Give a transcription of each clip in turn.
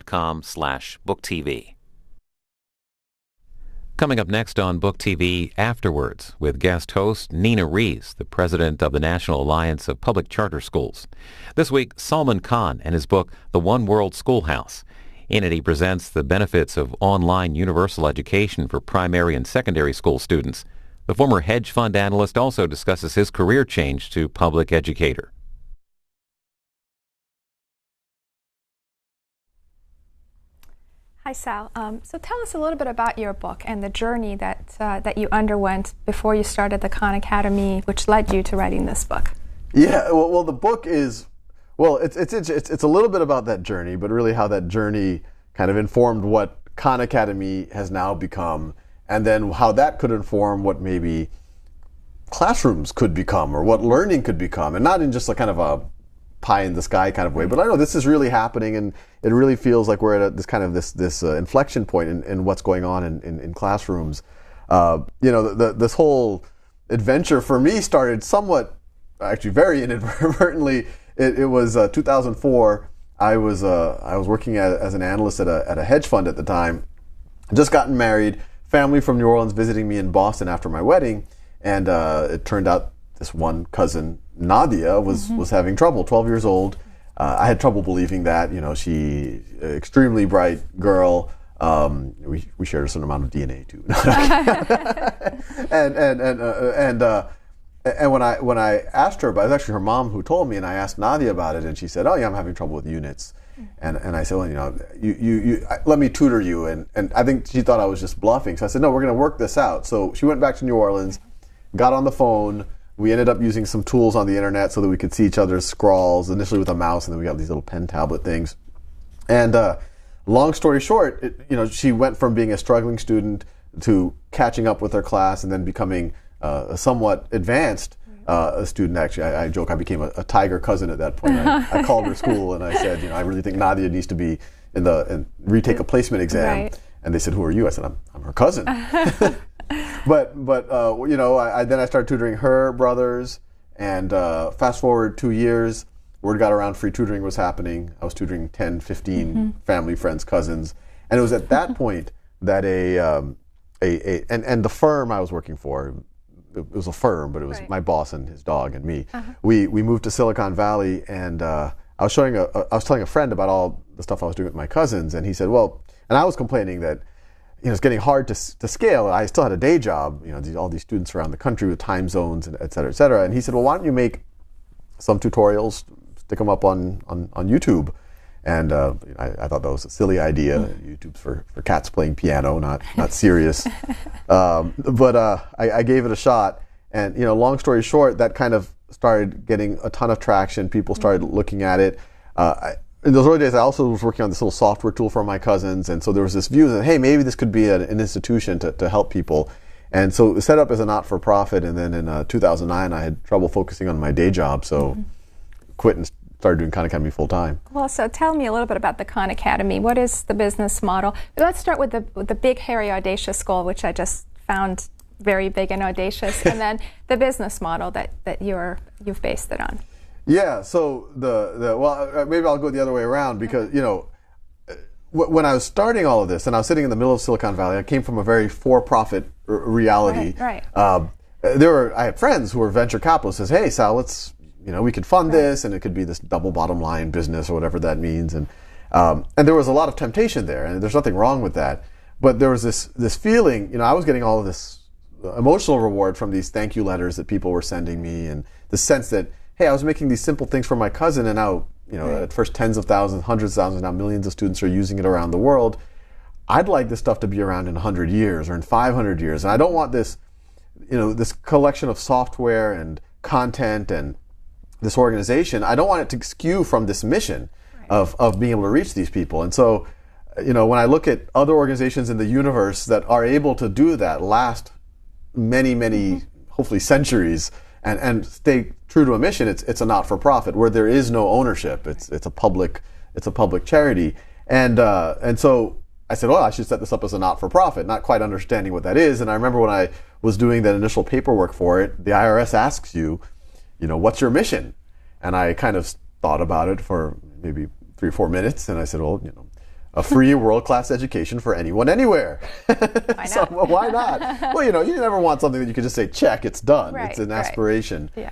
youtube.com/booktv. Coming up next on Book TV Afterwards with guest host Nina Rees, the president of the National Alliance of Public Charter Schools. This week, Salman Khan and his book, The One World Schoolhouse. In it, he presents the benefits of online universal education for primary and secondary school students. The former hedge fund analyst also discusses his career change to public educator. Hi, Sal. So tell us a little bit about your book and the journey that you underwent before you started the Khan Academy, which led you to writing this book. Yeah, well, the book is, well, it's a little bit about that journey, but really how that journey kind of informed what Khan Academy has now become, and then how that could inform what maybe classrooms could become or what learning could become, and not in just a kind of a pie in the sky kind of way, but I know this is really happening, and it really feels like we're at this kind of this inflection point in what's going on in classrooms. This whole adventure for me started somewhat, actually very inadvertently. It was 2004. I was working as an analyst at a hedge fund at the time. Just gotten married, family from New Orleans visiting me in Boston after my wedding, and it turned out this one cousin, Nadia, was having trouble, 12 years old. I had trouble believing that, she, extremely bright girl. We shared a certain amount of DNA too. and when I asked her, but it was actually her mom who told me, and I asked Nadia about it, and she said, "Oh yeah, I'm having trouble with units." And I said, "Well, you let me tutor you." And I think she thought I was just bluffing. So I said, "No, we're going to work this out." So she went back to New Orleans, got on the phone. We ended up using some tools on the internet so that we could see each other's scrawls, initially with a mouse, and then we got these little pen tablet things. And long story short, she went from being a struggling student to catching up with her class and then becoming a somewhat advanced student. Actually, I joke I became a tiger cousin at that point. I called her school and I said, I really think Nadia needs to be and retake a placement exam. Right. And they said, "Who are you?" I said, I'm her cousin. But then I started tutoring her brothers, and fast forward 2 years, word got around free tutoring was happening. I was tutoring 10, 15 family, friends, cousins, and it was at that point that and the firm I was working for, it was a firm, but it was my boss and his dog and me. We moved to Silicon Valley, and I was telling a friend about all the stuff I was doing with my cousins, and he said, "Well," and I was complaining that it's getting hard to scale. I still had a day job, all these students around the country with time zones, and et cetera, et cetera. And he said, "Well, why don't you make some tutorials, stick them up on YouTube?" And I thought that was a silly idea. YouTube's for cats playing piano, not serious. But I gave it a shot. And long story short, that kind of started getting a ton of traction. People started looking at it. In those early days, I also was working on this little software tool for my cousins, and so there was this view that, hey, maybe this could be an institution to help people. And so it was set up as a not-for-profit, and then in 2009, I had trouble focusing on my day job, so quit and started doing Khan Academy full-time. Well, so tell me a little bit about the Khan Academy. What is the business model? Let's start with the big, hairy, audacious goal, which I just found very big and audacious, and then the business model that you've based it on. Yeah, so maybe I'll go the other way around, because when I was starting all of this, and I was sitting in the middle of Silicon Valley, I came from a very for-profit reality. Right. I had friends who were venture capitalists. Says, "Hey, Sal, let's we could fund this, and it could be this double bottom line business or whatever that means." And there was a lot of temptation there, and there's nothing wrong with that. But there was this feeling, I was getting all of this emotional reward from these thank you letters that people were sending me, and the sense that, hey, I was making these simple things for my cousin, and now, at first tens of thousands, hundreds of thousands, now millions of students are using it around the world. I'd like this stuff to be around in 100 years or in 500 years. And I don't want this, this collection of software and content and this organization, I don't want it to skew from this mission of being able to reach these people. And so, when I look at other organizations in the universe that are able to do that, last many, many, hopefully centuries, and stay true to a mission, it's a not-for-profit where there is no ownership. It's a public charity, and so I said, I should set this up as a not-for-profit, not quite understanding what that is. And I remember when I was doing that initial paperwork for it, the IRS asks you, what's your mission? And I kind of thought about it for maybe 3 or 4 minutes, and I said, a free world-class education for anyone, anywhere. Why not? So, well, why not? Well, you never want something that you can just say, check, it's done. Right, it's an right. aspiration. Yeah.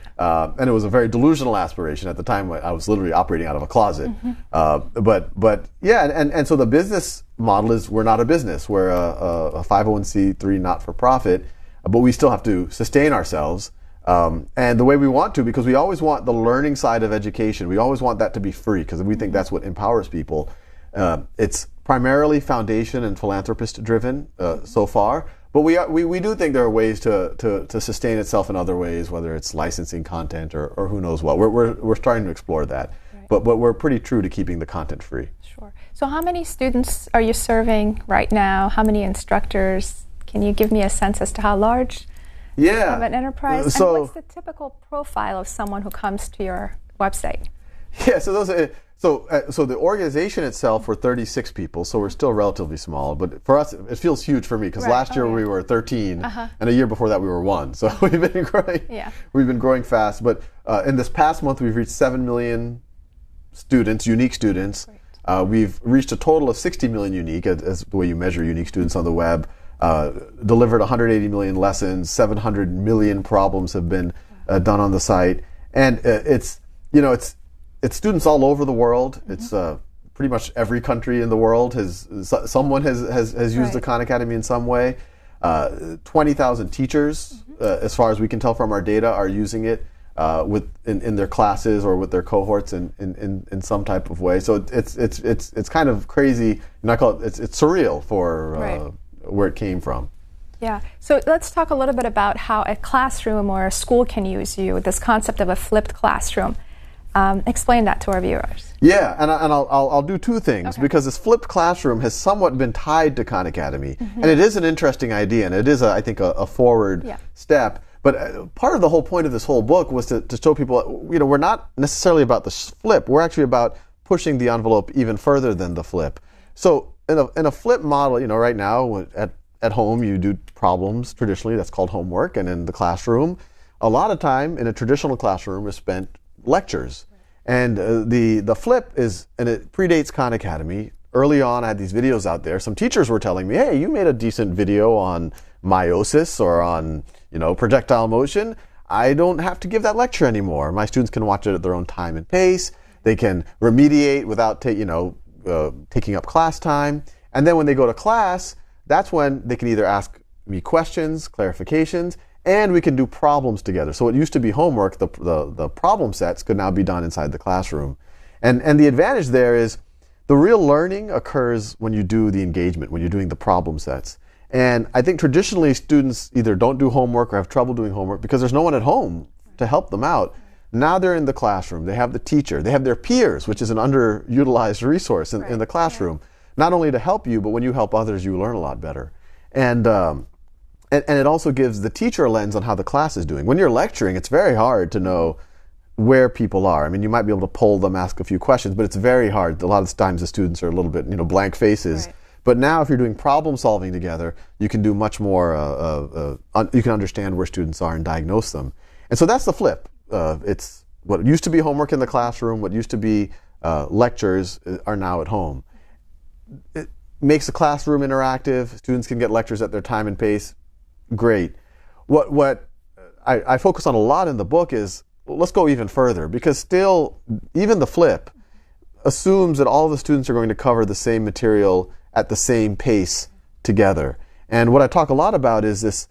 And it was a very delusional aspiration at the time. When I was literally operating out of a closet. But yeah, and so the business model is we're not a business. We're a 501c3 not-for-profit, but we still have to sustain ourselves. And the way we want to, because we always want the learning side of education, we always want that to be free because we think that's what empowers people. It's primarily foundation and philanthropist driven so far, but we do think there are ways to sustain itself in other ways, whether it's licensing content or who knows what. We're starting to explore that, right. but we're pretty true to keeping the content free. Sure. So how many students are you serving right now? How many instructors? Can you give me a sense as to how large of an enterprise? So, and what's the typical profile of someone who comes to your website? Yeah, so the organization itself, we're 36 people, so we're still relatively small. But for us, it feels huge for me because last year we were 13, and a year before that we were 1. So we've been growing. Yeah. We've been growing fast. But in this past month, we've reached 7 million students, unique students. We've reached a total of 60 million unique, as the way you measure unique students on the web. Delivered 180 million lessons, 700 million problems have been done on the site, and it's students all over the world. It's pretty much every country in the world someone has used the Khan Academy in some way. 20,000 teachers, as far as we can tell from our data, are using it in their classes or with their cohorts in some type of way. So it's kind of crazy. And I call it it's surreal for where it came from. Yeah. So let's talk a little bit about how a classroom or a school can use you. This concept of a flipped classroom. Explain that to our viewers. Yeah, and I'll do two things, because this flipped classroom has somewhat been tied to Khan Academy, and it is an interesting idea, and it is, I think, a forward step. But part of the whole point of this whole book was to show people, we're not necessarily about the flip. We're actually about pushing the envelope even further than the flip. So in a flip model, right now at home you do problems traditionally. That's called homework, and in the classroom, a lot of time in a traditional classroom is spent lectures. And the flip is, and it predates Khan Academy. Early on, I had these videos out there. Some teachers were telling me, hey, you made a decent video on meiosis or on, projectile motion. I don't have to give that lecture anymore. My students can watch it at their own time and pace. They can remediate without taking up class time. And then when they go to class, that's when they can either ask me questions, clarifications, and we can do problems together. So it used to be homework. The problem sets could now be done inside the classroom. And the advantage there is the real learning occurs when you do the engagement, when you're doing the problem sets. And I think traditionally students either don't do homework or have trouble doing homework because there's no one at home to help them out. Now they're in the classroom. They have the teacher. They have their peers, which is an underutilized resource in the classroom. Not only to help you, but when you help others, you learn a lot better. And it also gives the teacher a lens on how the class is doing. When you're lecturing, it's very hard to know where people are. I mean, you might be able to poll them, ask a few questions, but it's very hard. A lot of times the students are a little bit, blank faces. Right. But now if you're doing problem solving together, you can do much more, you can understand where students are and diagnose them. And so that's the flip. It's what used to be homework in the classroom, what used to be lectures are now at home. It makes the classroom interactive. Students can get lectures at their time and pace. Great. What I focus on a lot in the book is, let's go even further, because still, even the flip assumes that all of the students are going to cover the same material at the same pace together. And what I talk a lot about is this,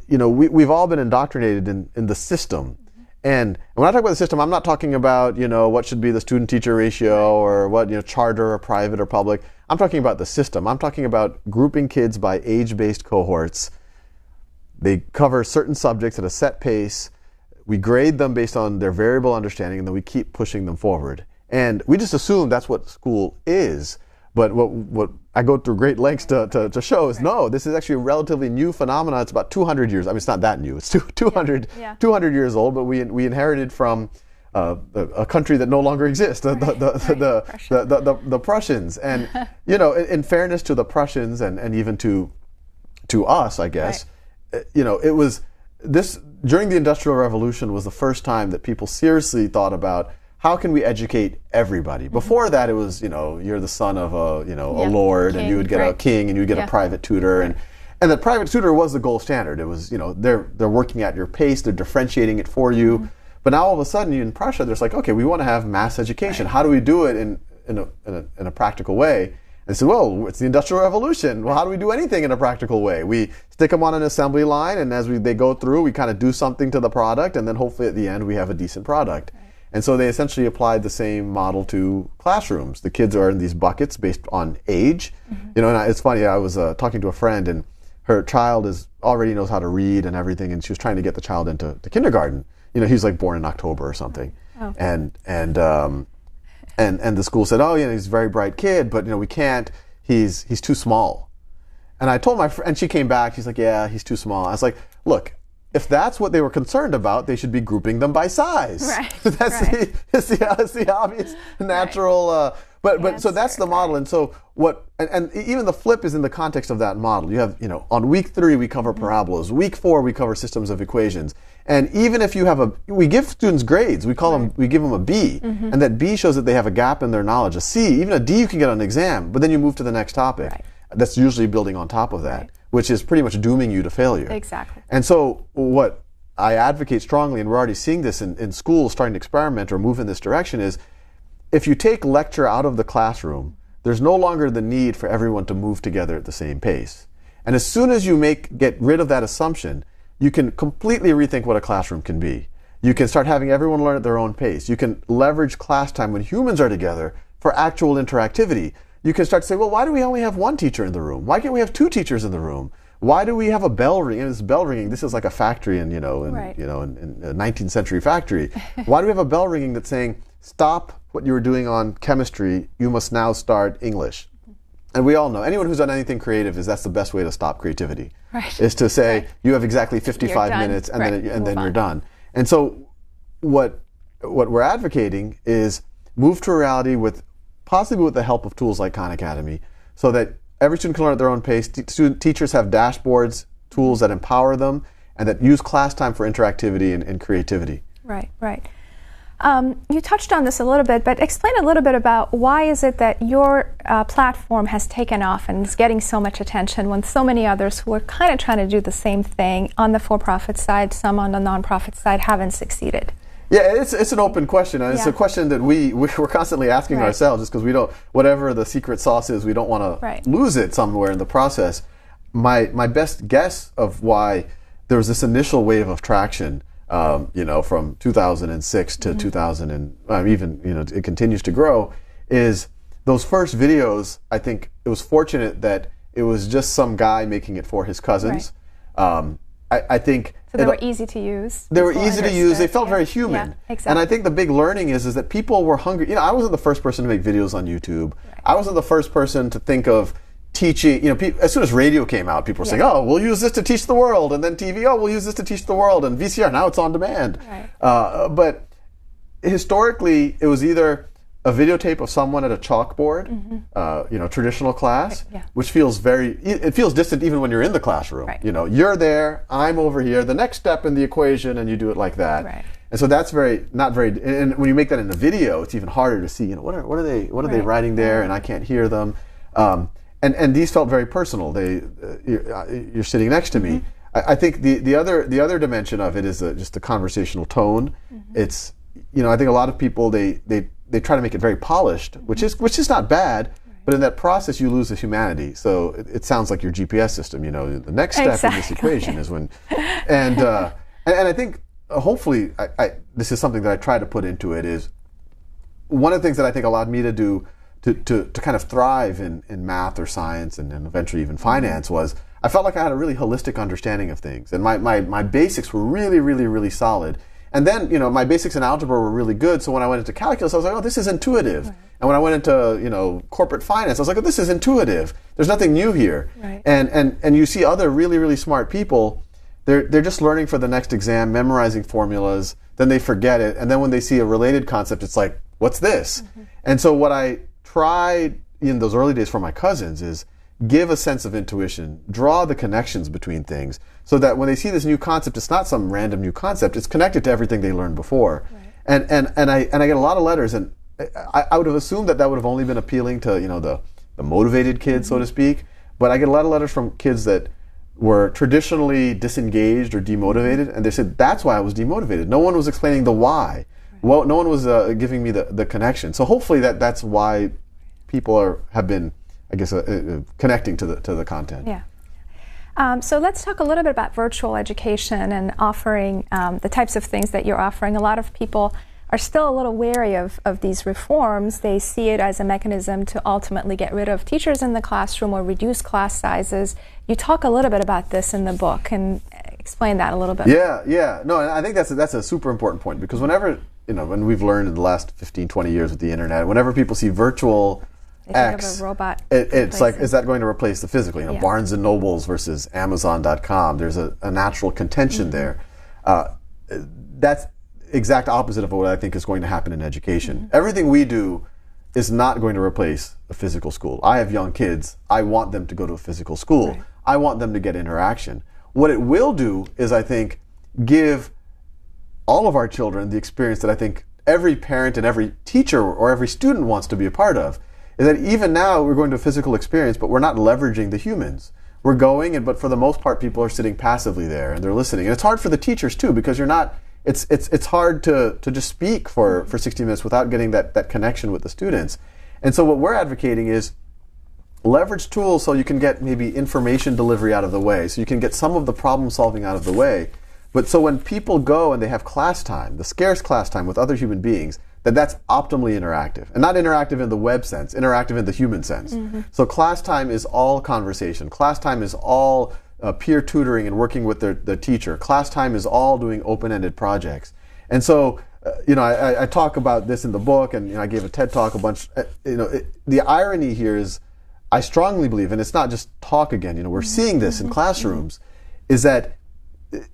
we've all been indoctrinated in the system. And when I talk about the system, I'm not talking about, what should be the student-teacher ratio or what, charter or private or public. I'm talking about the system. I'm talking about grouping kids by age-based cohorts. They cover certain subjects at a set pace. We grade them based on their variable understanding, and then we keep pushing them forward. And we just assume that's what school is. But what I go through great lengths to show is, no, this is actually a relatively new phenomenon. It's about 200 years. I mean, it's not that new. It's 200 years old, but we inherited from a country that no longer exists, the Prussians. And, in fairness to the Prussians and even to us, I guess, it was this, during the Industrial Revolution was the first time that people seriously thought about how can we educate everybody? Before that, it was, you're the son of a lord, king, and you would get a king, and you would get a private tutor, and the private tutor was the gold standard. It was, they're working at your pace, they're differentiating it for you. But now all of a sudden, in Prussia, there's like, okay, we want to have mass education. How do we do it in a practical way? And so, well, it's the Industrial Revolution. Well, how do we do anything in a practical way? We stick them on an assembly line, and as they go through, we kind of do something to the product, and then hopefully at the end we have a decent product. And so they essentially applied the same model to classrooms. The kids are in these buckets based on age. And it's funny, I was talking to a friend, and her child already knows how to read and everything, and she was trying to get the child into kindergarten. He's like born in October or something. Oh. And the school said, he's a very bright kid, but we can't. He's too small. And I told my friend, and she came back. She's like, yeah, he's too small. I was like, look, if that's what they were concerned about, they should be grouping them by size. Right. That's the obvious natural. But so that's the model. And so and even the flip is in the context of that model. You have, on week 3 we cover parabolas. Week 4 we cover systems of equations. And even if you have we give students grades. We give them a B, and that B shows that they have a gap in their knowledge. A C, even a D, you can get on an exam. But then you move to the next topic. Right. That's usually building on top of that, which is pretty much dooming you to failure. Exactly. And so what I advocate strongly, and we're already seeing this in schools starting to experiment or move in this direction, is if you take lecture out of the classroom, there's no longer the need for everyone to move together at the same pace. And as soon as you get rid of that assumption, you can completely rethink what a classroom can be. You can start having everyone learn at their own pace. You can leverage class time when humans are together for actual interactivity. You can start to say, well, why do we only have one teacher in the room? Why can't we have 2 teachers in the room? Why do we have a bell ring? And this bell ringing, this is like a factory in a 19th century factory. Why do we have a bell ringing that's saying, stop what you were doing on chemistry, you must now start English? And we all know, anyone who's done anything creative that's the best way to stop creativity. Right. Is to say, you have exactly 55 minutes and then you're done. And so what we're advocating is move to a reality possibly with the help of tools like Khan Academy, so that every student can learn at their own pace. Teachers have dashboards, tools that empower them, and that use class time for interactivity and creativity. Right. You touched on this a little bit, but explain a little bit about why is it that your platform has taken off and is getting so much attention when so many others who are kind of trying to do the same thing on the for-profit side, some on the nonprofit side, haven't succeeded? Yeah, it's an open question, and it's a question that we're constantly asking ourselves, just because we don't, whatever the secret sauce is, we don't want to lose it somewhere in the process. My best guess of why there was this initial wave of traction, from 2006 to 2000, and even it continues to grow, is those first videos. I think it was fortunate that it was just some guy making it for his cousins. I think so they were easy to use. They were easy to use. They felt very human. Yeah, exactly. And I think the big learning is that people were hungry. I wasn't the first person to make videos on YouTube. I wasn't the first person to think of teaching. As soon as radio came out, people were saying, "Oh, we'll use this to teach the world," and then TV, "Oh, we'll use this to teach the world," and VCR, now it's on demand. Right. But historically, it was either a videotape of someone at a chalkboard, traditional class, which feels it feels distant even when you're in the classroom. Right. You're there, I'm over here, the next step in the equation, and you do it like that. Right. And so that's not very, and when you make that in a video, it's even harder to see, what are they writing there, and I can't hear them. And these felt very personal. You're sitting next to me. I think the other dimension of it is just the conversational tone. It's, I think a lot of people, they try to make it very polished, which is not bad, but in that process you lose the humanity. So it sounds like your GPS system. The next step in this equation is when, and I think hopefully this is something that I try to put into it, is one of the things that I think allowed me to do to kind of thrive in math or science and eventually even finance was I felt like I had a really holistic understanding of things, and my basics were really, really, really solid. And then, my basics in algebra were really good, so when I went into calculus, I was like, oh, this is intuitive. Right. And when I went into, corporate finance, I was like, oh, this is intuitive. There's nothing new here. Right. And you see other really, really smart people, they're just learning for the next exam, memorizing formulas, then they forget it, and then when they see a related concept, it's like, what's this? And so what I tried in those early days for my cousins is give a sense of intuition, draw the connections between things, so that when they see this new concept, it's not some random new concept, it's connected to everything they learned before. Right. And I get a lot of letters, and I would have assumed that would have only been appealing to the motivated kids, so to speak. But I get a lot of letters from kids that were traditionally disengaged or demotivated, and they said that's why I was demotivated. No one was explaining the why. Well, no one was giving me the connection. So hopefully that's why people have been, I guess, connecting to the content. Yeah. So let's talk a little bit about virtual education and offering the types of things that you're offering. A lot of people are still a little wary of these reforms. They see it as a mechanism to ultimately get rid of teachers in the classroom or reduce class sizes. You talk a little bit about this in the book, and explain that a little bit. Yeah. No, and I think that's a super important point, because whenever, when we've learned in the last 15, 20 years with the internet, whenever people see virtual X, think of a robot it's like, is that going to replace the physical? Barnes and Nobles versus Amazon.com. There's a natural contention there. That's exact opposite of what I think is going to happen in education. Everything we do is not going to replace a physical school. I have young kids. I want them to go to a physical school. Right. I want them to get interaction. What it will do is, I think, give all of our children the experience that I think every parent and every teacher or every student wants to be a part of, is that even now we're going to a physical experience, but we're not leveraging the humans. We're going, but for the most part, people are sitting passively there and they're listening. And it's hard for the teachers too, because you're not. It's hard to just speak for 60 minutes without getting that connection with the students. And so what we're advocating is leverage tools so you can get maybe information delivery out of the way, so you can get some of the problem solving out of the way. But so when people go and they have class time, the scarce class time with other human beings, that's optimally interactive. And not interactive in the web sense, interactive in the human sense. So class time is all conversation. Class time is all peer tutoring and working with the teacher. Class time is all doing open-ended projects. And so, I talk about this in the book, and I gave a TED talk a bunch. The irony here is, I strongly believe, and it's not just talk again, we're seeing this in classrooms, is that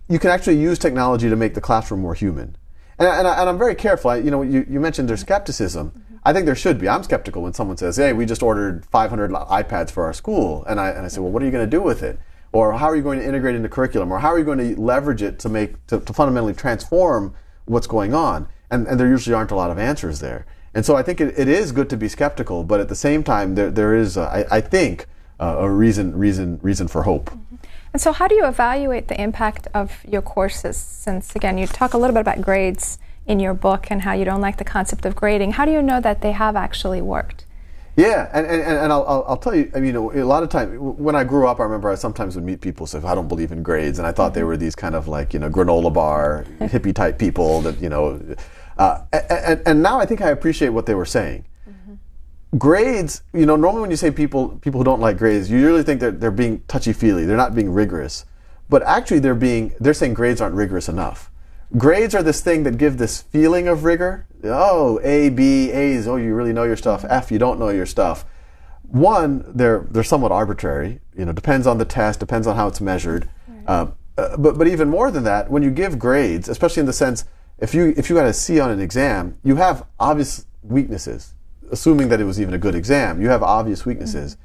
you can actually use technology to make the classroom more human. And I'm very careful. You mentioned there's skepticism. I think there should be. I'm skeptical when someone says, hey, we just ordered 500 iPads for our school. And I say, well, what are you going to do with it? Or how are you going to integrate it into curriculum? Or how are you going to leverage it to fundamentally transform what's going on? And there usually aren't a lot of answers there. And so I think it is good to be skeptical, but at the same time, there is, I think, a reason for hope. And so how do you evaluate the impact of your courses? Since, again, you talk a little bit about grades in your book and how you don't like the concept of grading. How do you know that they have actually worked? Yeah, and I'll tell you, a lot of times, when I grew up, I remember I sometimes would meet people who say, I don't believe in grades, and I thought they were these kind of like, granola bar, hippie-type people that, and now I think I appreciate what they were saying. Grades, normally when you say people who don't like grades, you usually think they're being touchy-feely, they're not being rigorous. But actually they're saying grades aren't rigorous enough. Grades are this thing that give this feeling of rigor. Oh, A, B, A's, oh, you really know your stuff. F, you don't know your stuff. One, they're somewhat arbitrary. Depends on the test, depends on how it's measured. Right. But even more than that, when you give grades, especially in the sense, if you got a C on an exam, you have obvious weaknesses. Assuming that it was even a good exam, you have obvious weaknesses.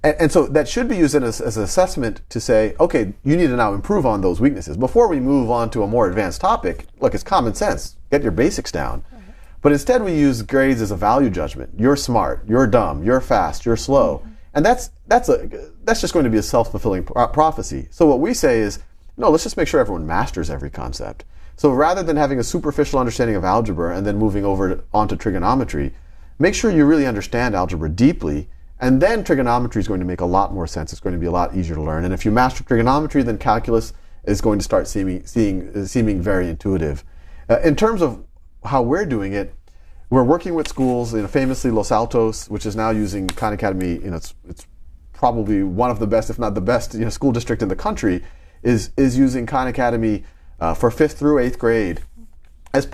And so that should be used as an assessment to say, okay, you need to now improve on those weaknesses. Before we move on to a more advanced topic, look, it's common sense. Get your basics down. Right. But instead we use grades as a value judgment. You're smart, you're dumb, you're fast, you're slow. And that's just going to be a self-fulfilling prophecy. So what we say is, no, let's just make sure everyone masters every concept. So rather than having a superficial understanding of algebra and then moving over onto trigonometry, make sure you really understand algebra deeply, and then trigonometry is going to make a lot more sense. It's going to be a lot easier to learn. And if you master trigonometry, then calculus is going to start seeming very intuitive. In terms of how we're doing it, we're working with schools. Famously, Los Altos, which is now using Khan Academy. It's probably one of the best, if not the best, school district in the country, is using Khan Academy for 5th through 8th grade as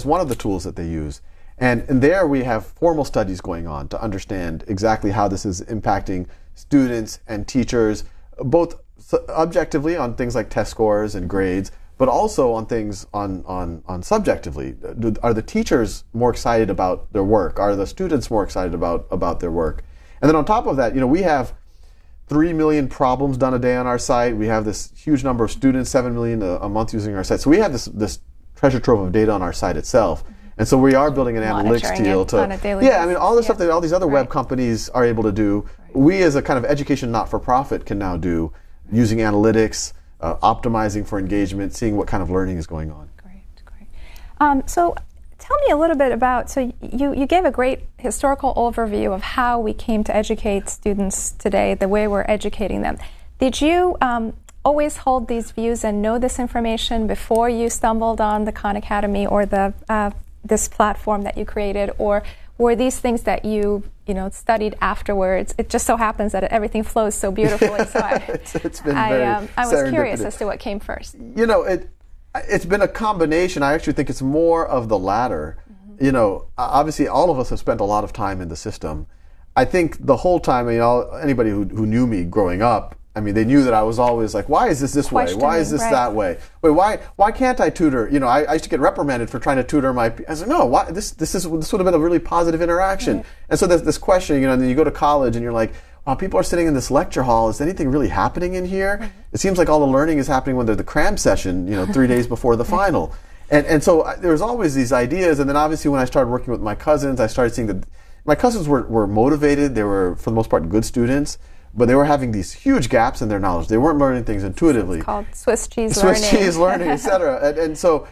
one of the tools that they use. And there we have formal studies going on to understand exactly how this is impacting students and teachers, both objectively on things like test scores and grades, but also on things on subjectively. Are the teachers more excited about their work? Are the students more excited about their work? And then on top of that, we have 3 million problems done a day on our site. We have this huge number of students, 7 million a month using our site. So we have this treasure trove of data on our site itself. And so we are building an analytics deal to, on a daily I mean, all the stuff that all these other web Right. companies are able to do, we as a kind of education not-for-profit can now do using analytics, optimizing for engagement, seeing what kind of learning is going on. Great. So tell me a little bit about, so you gave a great historical overview of how we came to educate students today, the way we're educating them. Did you always hold these views and know this information before you stumbled on the Khan Academy or the this platform that you created, or were these things that you studied afterwards? It just so happens that everything flows so beautifully. So it's been very I was curious serendipitous. as to what came first. It's been a combination. I actually think it's more of the latter. Obviously all of us have spent a lot of time in the system. I think the whole time, anybody who knew me growing up, I mean, they knew that I was always like, why is this way? Why is this that way? Wait, why can't I tutor? I used to get reprimanded for trying to tutor my. I said, no, why, this would have been a really positive interaction. Right. And so there's this question, and then you go to college and you're like, wow, people are sitting in this lecture hall. Is anything really happening in here? It seems like all the learning is happening when they're the cram session, 3 days before the final. And so there was always these ideas. And then obviously when I started working with my cousins, I started seeing that my cousins were motivated. They were, for the most part, good students. But they were having these huge gaps in their knowledge. They weren't learning things intuitively. It's called Swiss cheese learning. Swiss cheese learning, et cetera. And so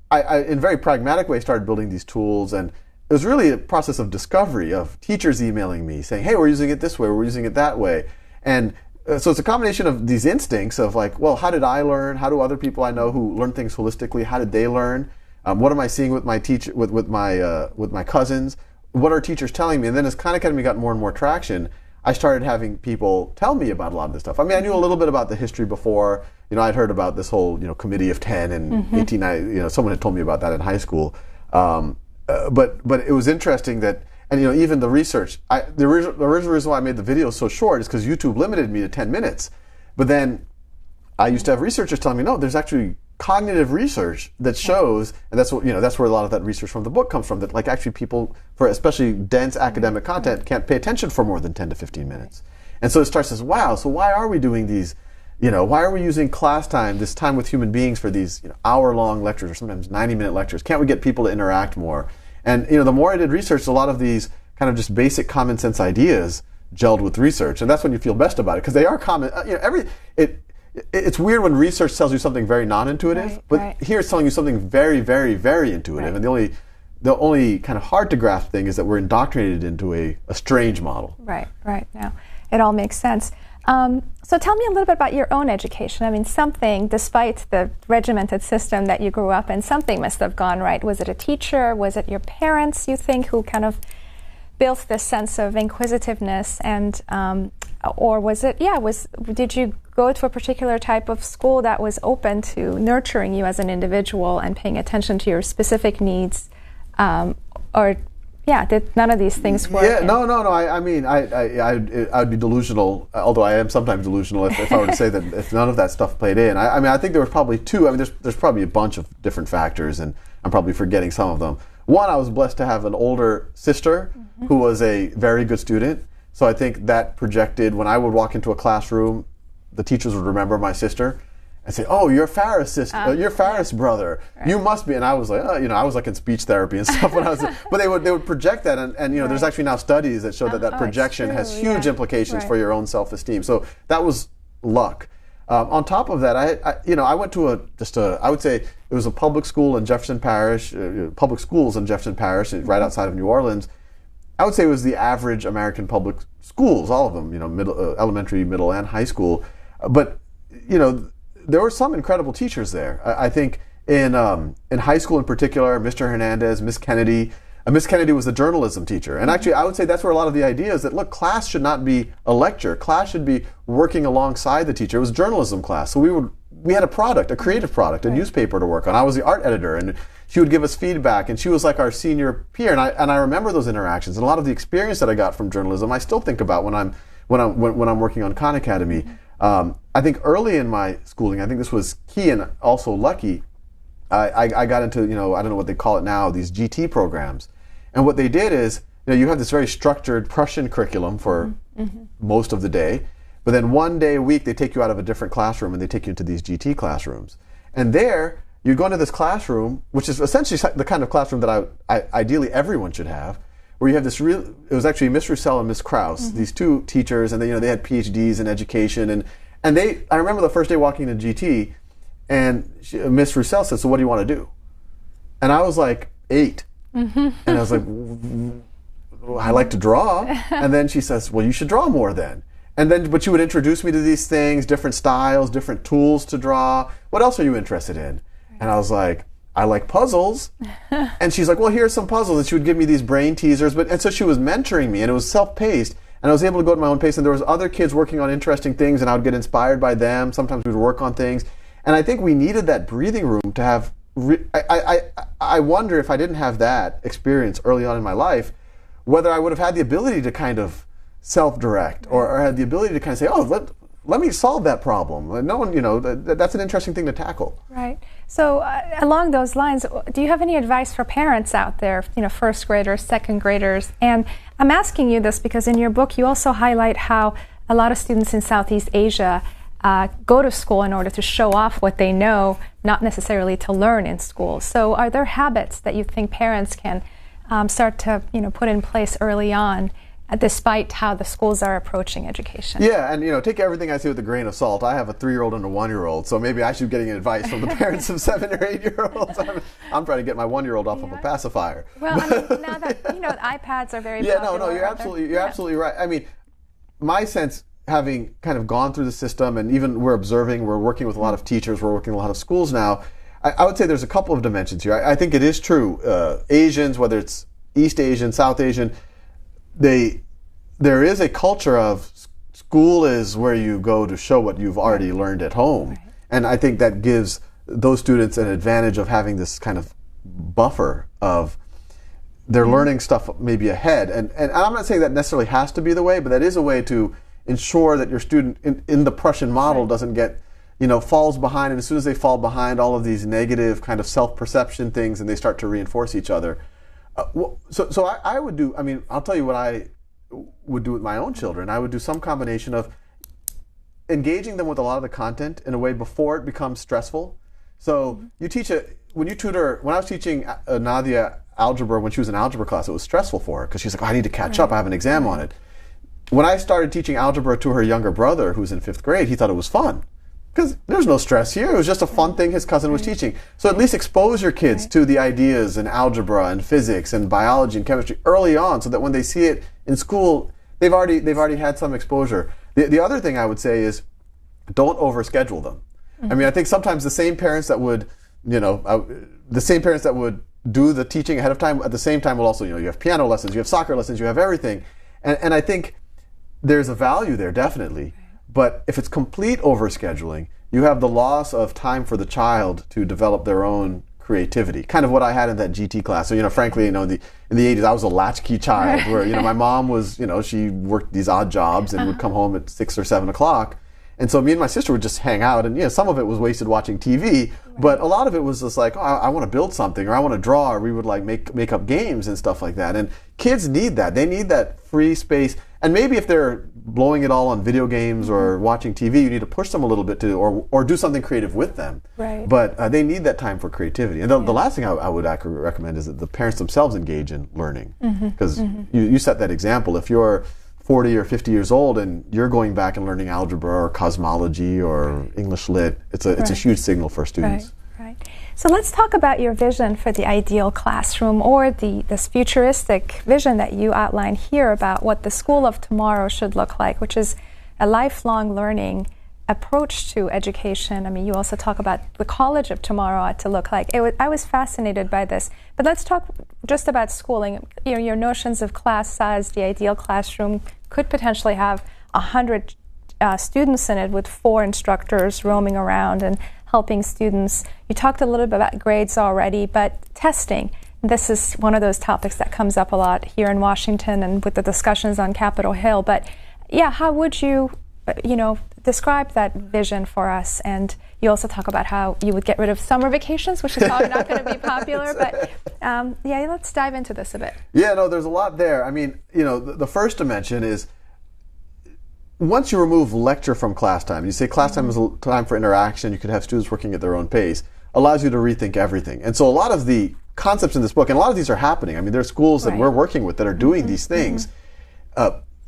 I, in a very pragmatic way, started building these tools. And it was really a process of discovery, of teachers emailing me saying, hey, we're using it this way, we're using it that way. And so it's a combination of these instincts of like, well, how did I learn? How do other people I know who learn things holistically, how did they learn? What am I seeing with my with my cousins? What are teachers telling me? And then as Khan Academy got more and more traction, I started having people tell me about a lot of this stuff. I mean, I knew a little bit about the history before. I'd heard about this whole, Committee of 10 and 1890. Someone had told me about that in high school. But it was interesting that, and even the research. The original reason why I made the video so short is because YouTube limited me to 10 minutes. But then I used to have researchers telling me, no, there's actually cognitive research that shows, and that's what that's where a lot of that research from the book comes from. That like actually people, for especially dense academic content, can't pay attention for more than 10 to 15 minutes. And so it starts as, wow, so why are we doing these? Why are we using class time, this time with human beings, for these hour-long lectures or sometimes 90-minute lectures? Can't we get people to interact more? And the more I did research, a lot of these kind of just basic common sense ideas gelled with research, and that's when you feel best about it because they are common. It's weird when research tells you something very non-intuitive, but here it's telling you something very, very, very intuitive. And the only kind of hard to grasp thing is that we're indoctrinated into a strange model. Right. Now, it all makes sense. So tell me a little bit about your own education. I mean, something, despite the regimented system that you grew up in, something must have gone right. Was it a teacher? Was it your parents, you think, who kind of built this sense of inquisitiveness? And or was it, did you go to a particular type of school that was open to nurturing you as an individual and paying attention to your specific needs? Did none of these things work? Yeah, no. I mean, I'd be delusional, although I am sometimes delusional if I were to say that if none of that stuff played in. I think there was probably two. I mean, there's probably a bunch of different factors, and I'm probably forgetting some of them. One, I was blessed to have an older sister who was a very good student. So I think that projected, when I would walk into a classroom, the teachers would remember my sister and say, "Oh, you're Farah's sister, you're Farah's brother. Right. You must be." And I was like, I was like in speech therapy and stuff when I was, but they would project that, and there's actually now studies that show that projection has huge implications for your own self-esteem. So that was luck. On top of that, I went to I would say it was a public school in Jefferson Parish, public schools in Jefferson Parish, right outside of New Orleans. I would say it was the average American public schools, all of them, elementary, middle, and high school. But there were some incredible teachers there. I think in high school in particular, Mr. Hernandez, Miss Kennedy. Miss Kennedy was a journalism teacher. And actually, I would say that's where a lot of the idea is that, look, class should not be a lecture. Class should be working alongside the teacher. It was journalism class. So we had a product, a creative product, a newspaper to work on. I was the art editor, and she would give us feedback, and she was like our senior peer. And I remember those interactions. And a lot of the experience that I got from journalism, I still think about when I'm working on Khan Academy. I think early in my schooling, I think this was key and also lucky. I got into, I don't know what they call it now, these GT programs. And what they did is, you have this very structured Prussian curriculum for most of the day, but then one day a week they take you out of a different classroom and they take you into these GT classrooms. And there, you'd go into this classroom, which is essentially the kind of classroom that ideally everyone should have, where you have this it was actually Miss Roussel and Miss Krause, these two teachers, and they had PhDs in education, and I remember the first day walking into GT, and Miss Roussel said, "So what do you want to do?" And I was like 8, and I was like, "I like to draw," and then she says, "Well, you should draw more then." But she would introduce me to these things, different styles, different tools to draw. What else are you interested in? And I was like, I like puzzles. And she's like, well, here's some puzzles. And she would give me these brain teasers. And so she was mentoring me, and it was self-paced. And I was able to go at my own pace. And there was other kids working on interesting things, and I would get inspired by them. Sometimes we would work on things. And I think we needed that breathing room to have. I wonder if I didn't have that experience early on in my life, whether I would have had the ability to kind of self-direct or had the ability to kind of say, oh, let me solve that problem. No one, that's an interesting thing to tackle. Right. So along those lines, do you have any advice for parents out there, first graders, second graders? And I'm asking you this because in your book you also highlight how a lot of students in Southeast Asia go to school in order to show off what they know, not necessarily to learn in school. So are there habits that you think parents can start to put in place early on, despite how the schools are approaching education? Yeah, and take everything I say with a grain of salt. I have a 3-year-old and a 1-year-old, so maybe I should be getting advice from the parents of 7 or 8-year-olds. I'm trying to get my 1-year-old off of a pacifier. Well, now that iPads are very popular. No, you're absolutely right. I mean, my sense, having kind of gone through the system, and even we're working with a lot of teachers, we're working with a lot of schools now. I would say there's a couple of dimensions here. I think it is true. Asians, whether it's East Asian, South Asian, there is a culture of school is where you go to show what you've already learned at home. Right. And I think that gives those students an advantage of having this kind of buffer of they're learning stuff maybe ahead. And I'm not saying that necessarily has to be the way, but that is a way to ensure that your student in the Prussian model doesn't get, falls behind. And as soon as they fall behind, all of these negative kind of self-perception things, and they start to reinforce each other. So I would do, I'll tell you what I would do with my own children. I would do some combination of engaging them with a lot of the content in a way before it becomes stressful. So when I was teaching Nadia algebra when she was in algebra class, it was stressful for her because she's like, I need to catch up, I have an exam on it. When I started teaching algebra to her younger brother who's in 5th grade, he thought it was fun. Because there's no stress here. It was just a fun thing his cousin was teaching. So at least expose your kids to the ideas in algebra and physics and biology and chemistry early on, so that when they see it in school, they've already had some exposure. The other thing I would say is don't overschedule them. I think sometimes the same parents that would do the teaching ahead of time, at the same time will also, you have piano lessons, you have soccer lessons, you have everything. And I think there's a value there, definitely. But if it's complete overscheduling, you have the loss of time for the child to develop their own creativity. Kind of what I had in that GT class. So, frankly, in the 80s, I was a latchkey child where, my mom was, she worked these odd jobs and would come home at 6 or 7 o'clock. And so me and my sister would just hang out, and some of it was wasted watching TV, but a lot of it was just like, I want to build something, or I want to draw, or we would like make up games and stuff like that. And kids need that. They need that free space. And maybe if they're blowing it all on video games or watching TV, you need to push them a little bit to, or do something creative with them. Right. But they need that time for creativity. And the last thing I would recommend is that the parents themselves engage in learning, because you set that example. If you're 40 or 50 years old and you're going back and learning algebra or cosmology or English lit, it's a huge signal for students. Right. So let's talk about your vision for the ideal classroom, or this futuristic vision that you outline here about what the school of tomorrow should look like, which is a lifelong learning approach to education. You also talk about the college of tomorrow ought to look like. I was fascinated by this. But let's talk just about schooling. Your notions of class size, the ideal classroom could potentially have 100 students in it with 4 instructors roaming around and helping students. You talked a little bit about grades already, but testing. This is one of those topics that comes up a lot here in Washington and with the discussions on Capitol Hill. But how would you, describe that vision for us? And you also talk about how you would get rid of summer vacations, which is probably not going to be popular. But let's dive into this a bit. There's a lot there. The first dimension is, once you remove lecture from class time, you say class time is a time for interaction, you could have students working at their own pace. allows you to rethink everything. And so a lot of the concepts in this book, and a lot of these are happening. I mean, there are schools that we're working with that are doing these things.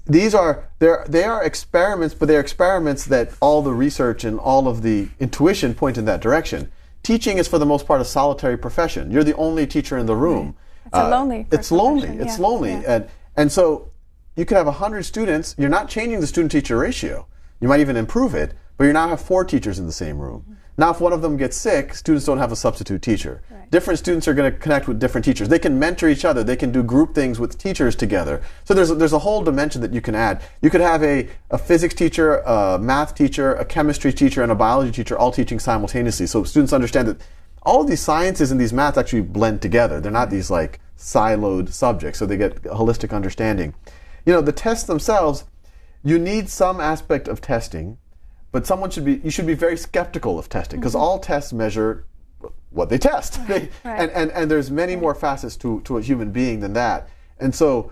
They are experiments, but they're experiments that all the research and all of the intuition point in that direction. Teaching is, for the most part, a solitary profession. You're the only teacher in the room. It's a lonely It's lonely. profession. It's lonely. And so you could have 100 students. You're not changing the student-teacher ratio. You might even improve it, but you now have 4 teachers in the same room. Now, if one of them gets sick, students don't have a substitute teacher. Different students are going to connect with different teachers. They can mentor each other. They can do group things with teachers together. So there's a whole dimension that you can add. You could have a physics teacher, a math teacher, a chemistry teacher, and a biology teacher all teaching simultaneously. So students understand that all of these sciences and these maths actually blend together. They're not these like siloed subjects, so they get a holistic understanding. You know, the tests themselves, you need some aspect of testing, but you should be very skeptical of testing, because all tests measure what they test. And there's many more facets to a human being than that. And so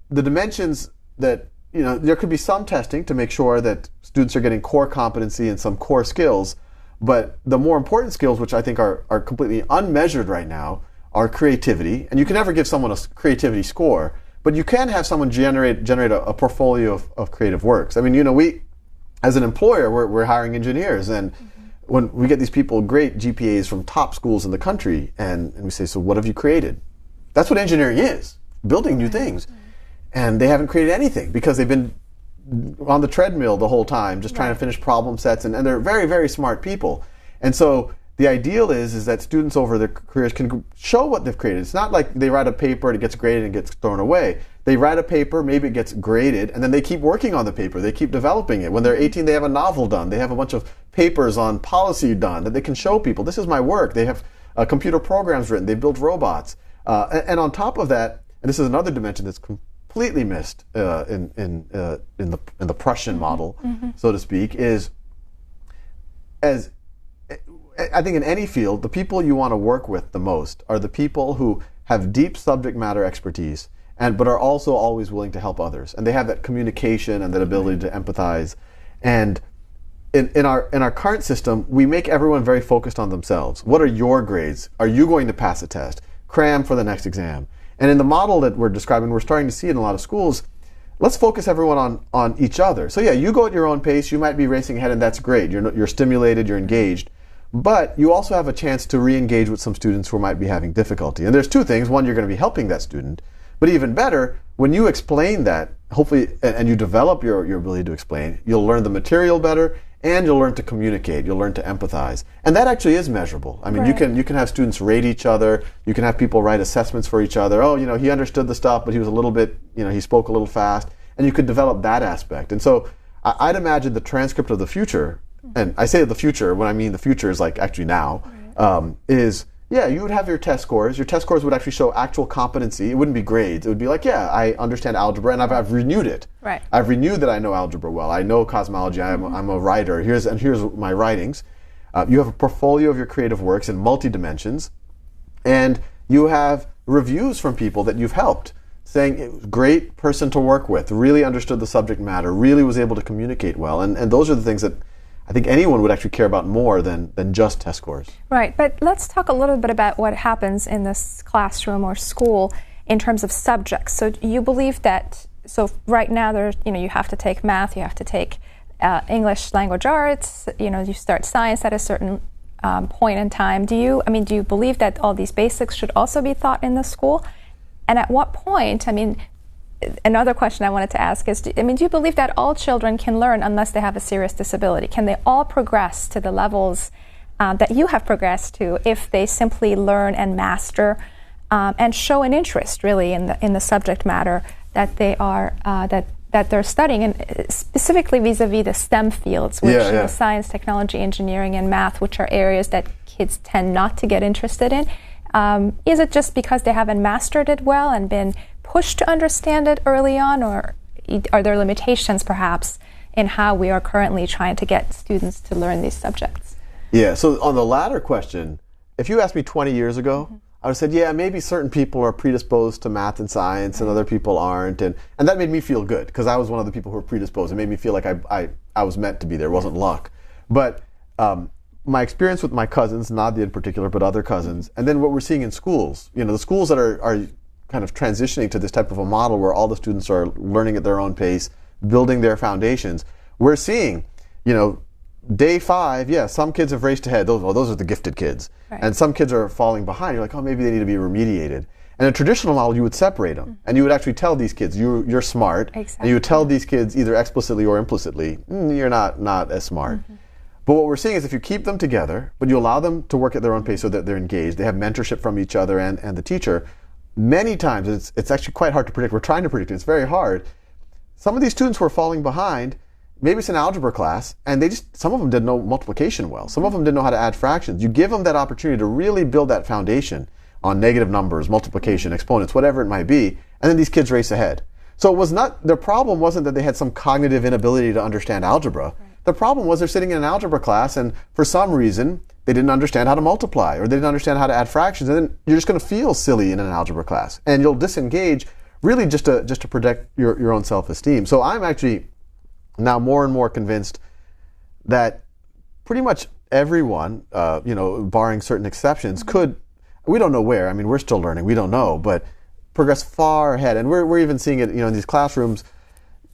the dimensions that, you know, there could be some testing to make sure that students are getting core competency and some core skills, but the more important skills, which I think are completely unmeasured right now, are creativity. And you can never give someone a creativity score, but you can have someone generate a portfolio of creative works. I mean, you know, as an employer, we're hiring engineers, and when we get these people great GPAs from top schools in the country, and we say, so what have you created? That's what engineering is, building new things. And they haven't created anything because they've been on the treadmill the whole time, just trying to finish problem sets, and they're very, very smart people. And so the ideal is that students over their careers can show what they've created. It's not like they write a paper and it gets graded and gets thrown away. They write a paper, maybe it gets graded, and then they keep working on the paper. They keep developing it. When they're 18, they have a novel done. They have a bunch of papers on policy done that they can show people. This is my work. They have computer programs written. They built robots. And on top of that, and this is another dimension that's completely missed in the Prussian model, so to speak, is as I think in any field, the people you want to work with the most are the people who have deep subject matter expertise, but are also always willing to help others. And they have that communication and that ability to empathize. And in our current system, we make everyone very focused on themselves. What are your grades? Are you going to pass a test? Cram for the next exam. And in the model that we're describing, we're starting to see in a lot of schools, let's focus everyone on each other. So yeah, you go at your own pace, you might be racing ahead, and that's great. You're stimulated, you're engaged. But you also have a chance to re-engage with some students who might be having difficulty. And there's 2 things. One, you're going to be helping that student. But even better, when you explain that, hopefully, and you develop your ability to explain, you'll learn the material better, and you'll learn to communicate. You'll learn to empathize. And that actually is measurable. I mean, you can have students rate each other. You can have people write assessments for each other. Oh, you know, he understood the stuff, but he was a little bit, you know, he spoke a little fast. And you could develop that aspect. And so I'd imagine the transcript of the future, and I say the future when I mean the future is like actually now, you would have your test scores. Your test scores would actually show actual competency. It wouldn't be grades. It would be like, yeah, I understand algebra, and I've renewed it. Right. I've renewed that I know algebra well. I know cosmology. I'm a writer. Here's my writings. You have a portfolio of your creative works in multi-dimensions, and you have reviews from people that you've helped, saying it was a great person to work with, really understood the subject matter, really was able to communicate well. And those are the things that I think anyone would actually care about more than just test scores. Right, but let's talk a little bit about what happens in this classroom or school in terms of subjects. So you believe that, so right now you have to take math, you have to take English language arts, you start science at a certain point in time. Do you believe that all these basics should also be taught in the school? And at what point, another question I wanted to ask is, do you believe that all children can learn unless they have a serious disability? Can they all progress to the levels that you have progressed to if they simply learn and master and show an interest really in the subject matter that they are that they're studying, and specifically vis-a-vis the STEM fields, which science, technology, engineering, and math, which are areas that kids tend not to get interested in? Is it just because they haven't mastered it well and been pushed to understand it early on, or are there limitations perhaps in how we are currently trying to get students to learn these subjects? Yeah, so on the latter question, if you asked me 20 years ago, I would have said, yeah, maybe certain people are predisposed to math and science and other people aren't, and that made me feel good because I was one of the people who were predisposed. It made me feel like I was meant to be there. It wasn't luck. But my experience with my cousins, Nadia in particular, but other cousins, and then what we're seeing in schools, the schools that are kind of transitioning to this type of a model where all the students are learning at their own pace, building their foundations, we're seeing, day 5, some kids have raced ahead. Those are the gifted kids. Right. And some kids are falling behind. You're like, oh, maybe they need to be remediated. And a traditional model, you would separate them. And you would actually tell these kids, you're smart. Exactly. And you would tell these kids either explicitly or implicitly, you're not as smart. But what we're seeing is if you keep them together, but you allow them to work at their own pace so that they're engaged, they have mentorship from each other and the teacher, many times it's actually quite hard to predict. We're trying to predict it. It's very hard. Some of these students who are falling behind, maybe it's an algebra class, and some of them didn't know multiplication well. Some of them didn't know how to add fractions. You give them that opportunity to really build that foundation on negative numbers, multiplication, exponents, whatever it might be, and then these kids race ahead. So their problem wasn't that they had some cognitive inability to understand algebra. Right. The problem was they're sitting in an algebra class, and for some reason, they didn't understand how to multiply, or they didn't understand how to add fractions, and then you're just going to feel silly in an algebra class, and you'll disengage really just to protect your own self-esteem. So I'm actually now more and more convinced that pretty much everyone, barring certain exceptions, could, we don't know where, we're still learning, we don't know, but progress far ahead. And we're even seeing it, in these classrooms.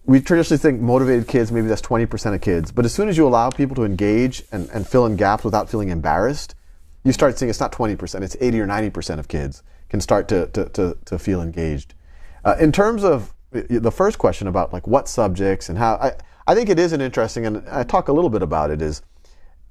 We traditionally think motivated kids, maybe that's 20% of kids. But as soon as you allow people to engage and fill in gaps without feeling embarrassed, you start seeing it's not 20%, it's 80 or 90% of kids can start to feel engaged. In terms of the first question about like what subjects and how, I think it is an interesting, and I talk a little bit about it, is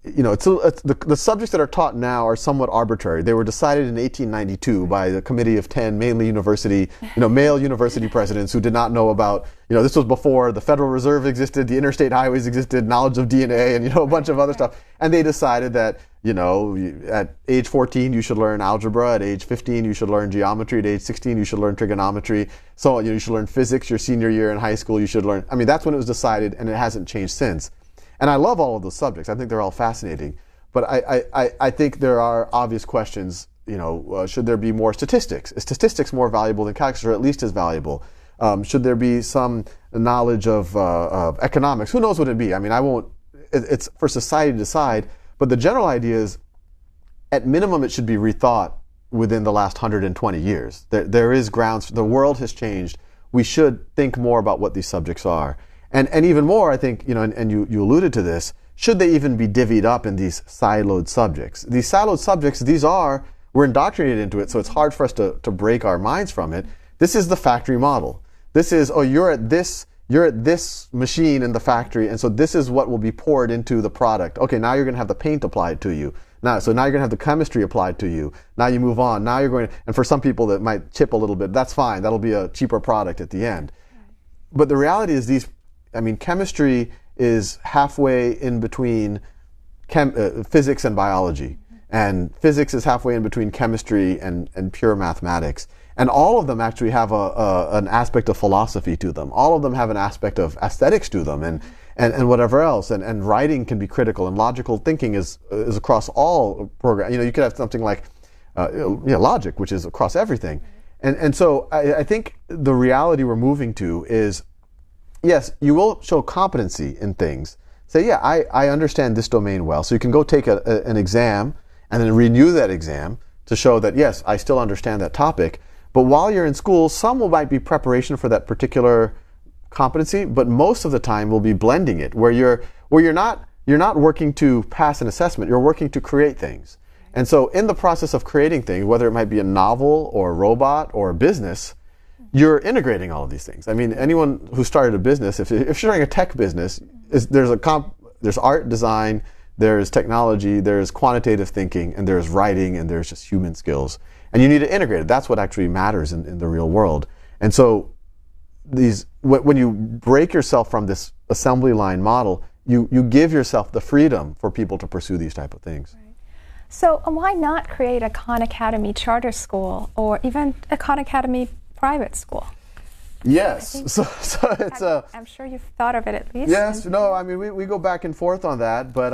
the subjects that are taught now are somewhat arbitrary. They were decided in 1892 by the committee of 10, mainly male university presidents who did not know about, this was before the Federal Reserve existed, the interstate highways existed, knowledge of DNA, and, a bunch of other stuff. And they decided that, at age 14 you should learn algebra, at age 15 you should learn geometry, at age 16 you should learn trigonometry. So, you should learn physics your senior year in high school, you should learn, that's when it was decided, and it hasn't changed since. And I love all of those subjects. I think they're all fascinating. But I think there are obvious questions. Should there be more statistics? Is statistics more valuable than calculus, or at least as valuable? Should there be some knowledge of economics? Who knows what it'd be? I won't. It's for society to decide. But the general idea is, at minimum, it should be rethought within the last 120 years. There is grounds. The world has changed. We should think more about what these subjects are. And even more, I think, and you alluded to this, should they even be divvied up in these siloed subjects? These siloed subjects, we're indoctrinated into it, so it's hard for us to break our minds from it. This is the factory model. This is, you're at this machine in the factory, and so this is what will be poured into the product. Okay, now you're going to have the paint applied to you. Now you're going to have the chemistry applied to you. Now you move on. Now you're going to, and for some people that might chip a little bit, that's fine. That'll be a cheaper product at the end. But the reality is chemistry is halfway in between physics and biology. And physics is halfway in between chemistry and pure mathematics. And all of them actually have an aspect of philosophy to them. All of them have an aspect of aesthetics to them and whatever else. And writing can be critical, and logical thinking is across all programs. You could have something like logic, which is across everything. And so I think the reality we're moving to is, yes, you will show competency in things. Say, I understand this domain well. So you can go take an exam and then renew that exam to show that, yes, I still understand that topic. But while you're in school, some might be preparation for that particular competency, but most of the time will be blending it, where you're not working to pass an assessment, you're working to create things. And so in the process of creating things, whether it might be a novel or a robot or a business, you're integrating all of these things. Anyone who started a business, if you're starting a tech business, there's art, design, there's technology, there's quantitative thinking, and there's writing, and there's just human skills. And you need to integrate it. That's what actually matters in the real world. And so when you break yourself from this assembly line model, you give yourself the freedom for people to pursue these type of things. Right. So why not create a Khan Academy charter school, or even a Khan Academy private school? Yes, so it's I'm sure you've thought of it at least. Yes, no, we go back and forth on that, but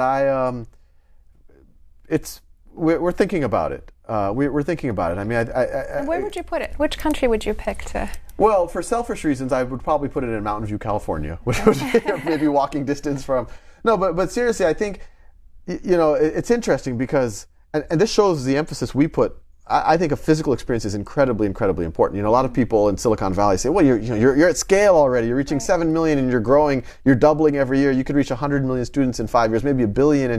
we're thinking about it. We're thinking about it. Where would you put it? Which country would you pick to? Well, for selfish reasons, I would probably put it in Mountain View, California, which would be maybe walking distance from. No, but seriously, I think it's interesting because, and this shows the emphasis we put. I think a physical experience is incredibly, incredibly important. A lot of people in Silicon Valley say, well, you're at scale already. You're reaching 7 million and you're growing. You're doubling every year. You could reach 100 million students in 5 years, maybe a billion.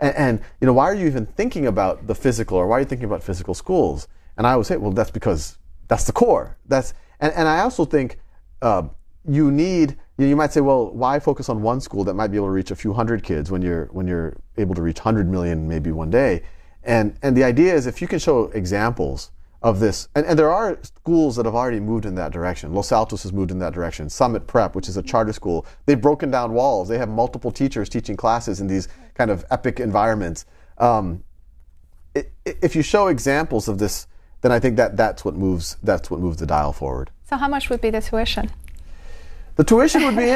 And why are you even thinking about the physical, or why are you thinking about physical schools? And I always say, well, that's because that's the core. And I also think you need. You might say, well, why focus on one school that might be able to reach a few hundred kids when you're able to reach 100 million maybe one day? And the idea is, if you can show examples of this, and there are schools that have already moved in that direction. Los Altos has moved in that direction. Summit Prep, which is a charter school, they've broken down walls. They have multiple teachers teaching classes in these kind of epic environments. If you show examples of this, then I think that's what moves the dial forward. So how much would be the tuition? The tuition would be,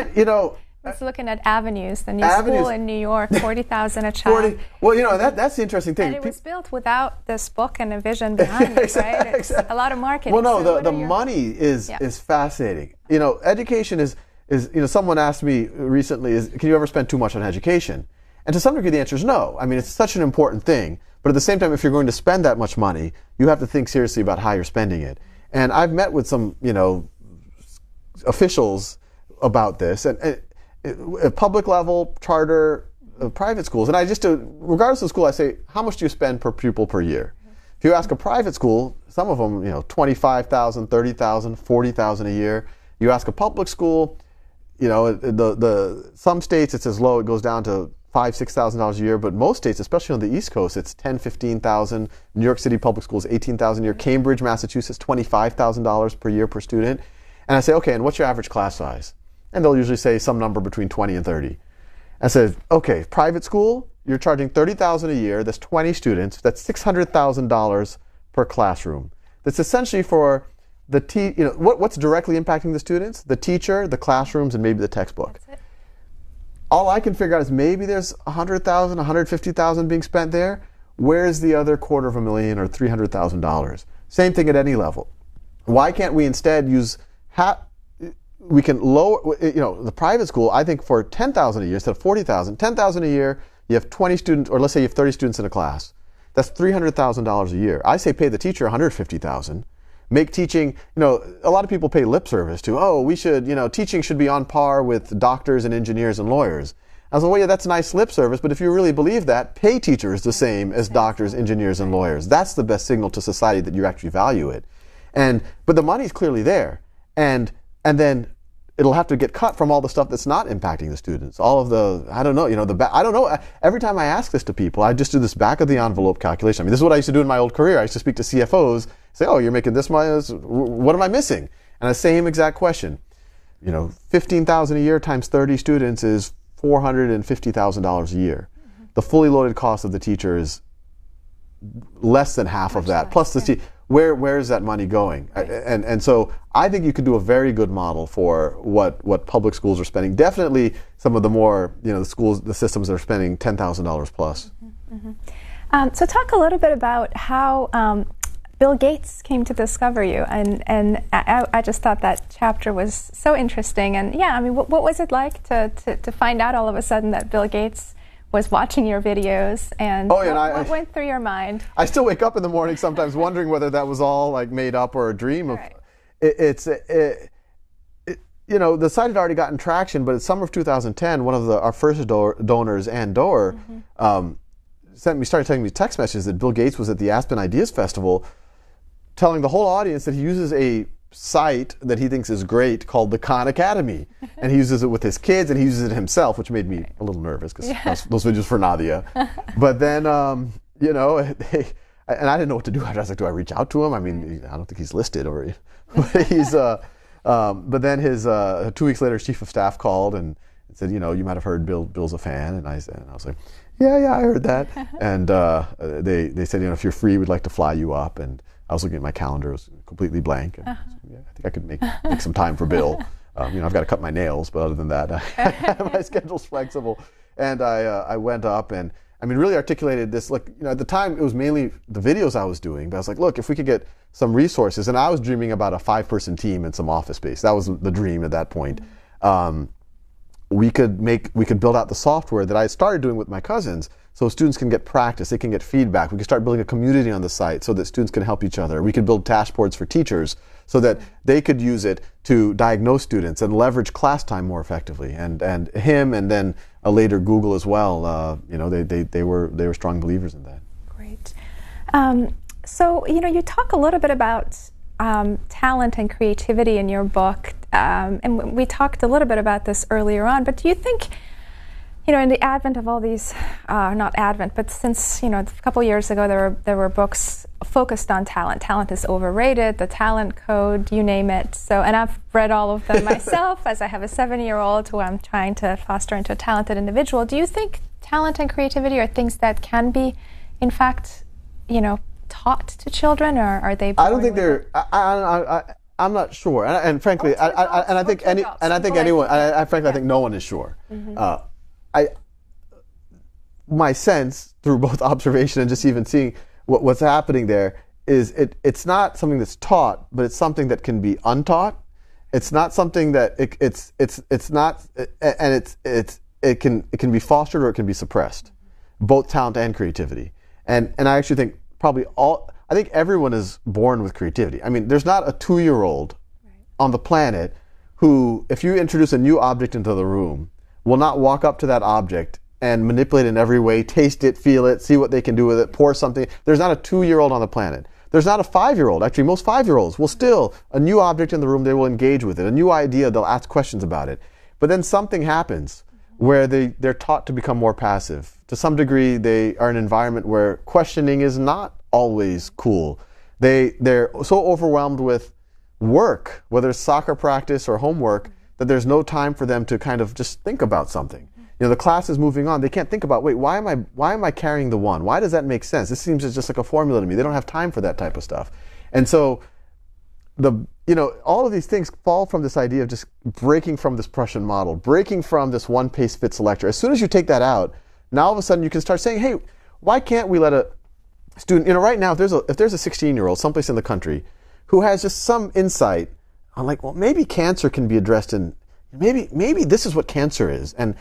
I was looking at Avenues, the new school in New York, $40,000 a child. Well, that's the interesting thing. And it was built without this book and a vision behind it, right? It's a lot of marketing. Well, no, the money is fascinating. Education is someone asked me recently, can you ever spend too much on education? And to some degree, the answer is no. I mean, it's such an important thing. But at the same time, if you're going to spend that much money, you have to think seriously about how you're spending it. And I've met with some, officials about this, and at public level, charter, private schools. And regardless of the school, I say, how much do you spend per pupil per year? If you ask a private school, some of them, $25,000, $30,000, $40,000 a year. You ask a public school, some states it's as low, it goes down to $5,000, $6,000 a year, but most states, especially on the East Coast, it's $10,000, $15,000. New York City public schools, $18,000 a year. Cambridge, Massachusetts, $25,000 per year per student. And I say, okay, and what's your average class size? And they'll usually say some number between 20 and 30. I said, okay, private school, you're charging $30,000 a year. That's 20 students. That's $600,000 per classroom. That's essentially for the what's directly impacting the students? The teacher, the classrooms, and maybe the textbook. That's it. All I can figure out is maybe there's $100,000, $150,000 being spent there. Where's the other $250,000 or $300,000? Same thing at any level. Why can't we instead use we can lower, the private school, I think for $10,000 a year instead of $40,000, $10,000 a year, you have 20 students, or let's say you have 30 students in a class. That's $300,000 a year. I say pay the teacher $150,000. Make teaching, a lot of people pay lip service to, we should, teaching should be on par with doctors and engineers and lawyers. I was like, well, yeah, that's nice lip service, but if you really believe that, pay teachers the same as doctors, engineers, and lawyers. That's the best signal to society that you actually value it. But the money's clearly there. And then it'll have to get cut from all the stuff that's not impacting the students. All of the, I don't know. Every time I ask this to people, I just do this back of the envelope calculation. I mean, this is what I used to do in my old career. I used to speak to CFOs, say, you're making this much, what am I missing? And the same exact question. $15,000 a year times 30 students is $450,000 a year. Mm-hmm. The fully loaded cost of the teacher is less than half of that. Plus the where is that money going? Right. And so I think you could do a very good model for what public schools are spending. Definitely some of the more, the systems that are spending $10,000 plus. Mm-hmm. Mm-hmm. So talk a little bit about how Bill Gates came to discover you. And I just thought that chapter was so interesting. And what was it like to find out all of a sudden that Bill Gates was watching your videos, and what went through your mind? I still wake up in the morning sometimes wondering whether that was all like made up or a dream. Right. The site had already gotten traction, but in summer of 2010, one of our first donors, Ann Doerr, started sending me text messages that Bill Gates was at the Aspen Ideas Festival, telling the whole audience that he uses a site that he thinks is great called the Khan Academy, and he uses it with his kids and he uses it himself, which made me a little nervous because those videos for Nadia. But then and I didn't know what to do. I was like, do I reach out to him? I mean, I don't think he's listed, but he's but then his 2 weeks later his chief of staff called and said, you might have heard Bill's a fan, and I was like, yeah, I heard that. And they said, if you're free, we'd like to fly you up. And I was looking at my calendar; it was completely blank. And I think I could make some time for Bill. I've got to cut my nails, but other than that, my schedule's flexible. And I went up and really articulated this. At the time, it was mainly the videos I was doing, but I was like, look, if we could get some resources, and I was dreaming about a 5-person team and some office space. That was the dream at that point. we could build out the software that I started doing with my cousins, so students can get practice, they can get feedback. We can start building a community on the site so that students can help each other. We could build dashboards for teachers so that they could use it to diagnose students and leverage class time more effectively. And him, and then later Google as well. They were strong believers in that. Great. So you talk a little bit about talent and creativity in your book, and we talked a little bit about this earlier on. But do you think, in the advent of all these, not advent, but since a couple years ago there were books focused on talent. Talent is overrated, the talent code, you name it. So, and I've read all of them myself, as I have a 7-year-old who I'm trying to foster into a talented individual. Do you think talent and creativity are things that can be, in fact, taught to children, or are they? I don't think they're. I'm not sure, and frankly, I think no one is sure. Mm-hmm. My sense, through both observation and just even seeing what's happening there, is it's not something that's taught, but it's something that can be untaught. It's not something that it can be fostered or it can be suppressed, both talent and creativity. And I actually think I think everyone is born with creativity. I mean, there's not a 2-year-old on the planet who, if you introduce a new object into the room, will not walk up to that object and manipulate it in every way, taste it, feel it, see what they can do with it, pour something. There's not a 2-year-old on the planet. There's not a 5-year-old. Actually, most 5-year-olds will still, a new object in the room, they will engage with it. A new idea, they'll ask questions about it. But then something happens where they're taught to become more passive. To some degree, they are in an environment where questioning is not always cool. They're so overwhelmed with work, whether it's soccer practice or homework, that there's no time for them to kind of just think about something. The class is moving on. They can't think about, wait, why am I carrying the one? Why does that make sense? This seems just like a formula to me. They don't have time for that type of stuff. And so all of these things fall from this idea of just breaking from this Prussian model, breaking from this one-pace-fits-lecture. As soon as you take that out, now all of a sudden you can start saying, hey, why can't we let a student, right now, if there's a 16-year-old someplace in the country who has just some insight on, like, well, maybe cancer can be addressed, and maybe this is what cancer is, and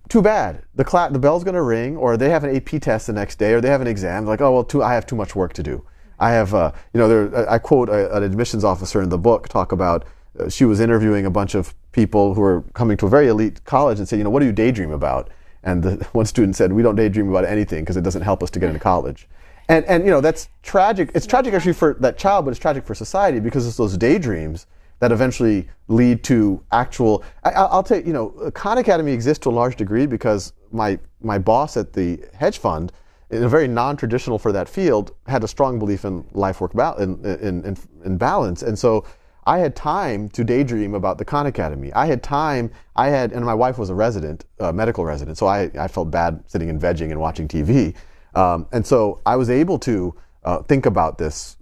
too bad. The bell's going to ring, or they have an AP test the next day, or they have an exam. They're like, oh, well, I have too much work to do. I have, I quote an admissions officer in the book talk about, she was interviewing a bunch of people who were coming to a very elite college and said, what do you daydream about? And one student said, we don't daydream about anything because it doesn't help us to get into college. And that's tragic. It's tragic actually for that child, but it's tragic for society because it's those daydreams that eventually lead to actual. I'll tell you, Khan Academy exists to a large degree because my boss at the hedge fund, in a very non-traditional for that field, had a strong belief in life work in balance, and so I had time to daydream about the Khan Academy. And my wife was a resident, medical resident, so I felt bad sitting and vegging and watching TV, and so I was able to think about this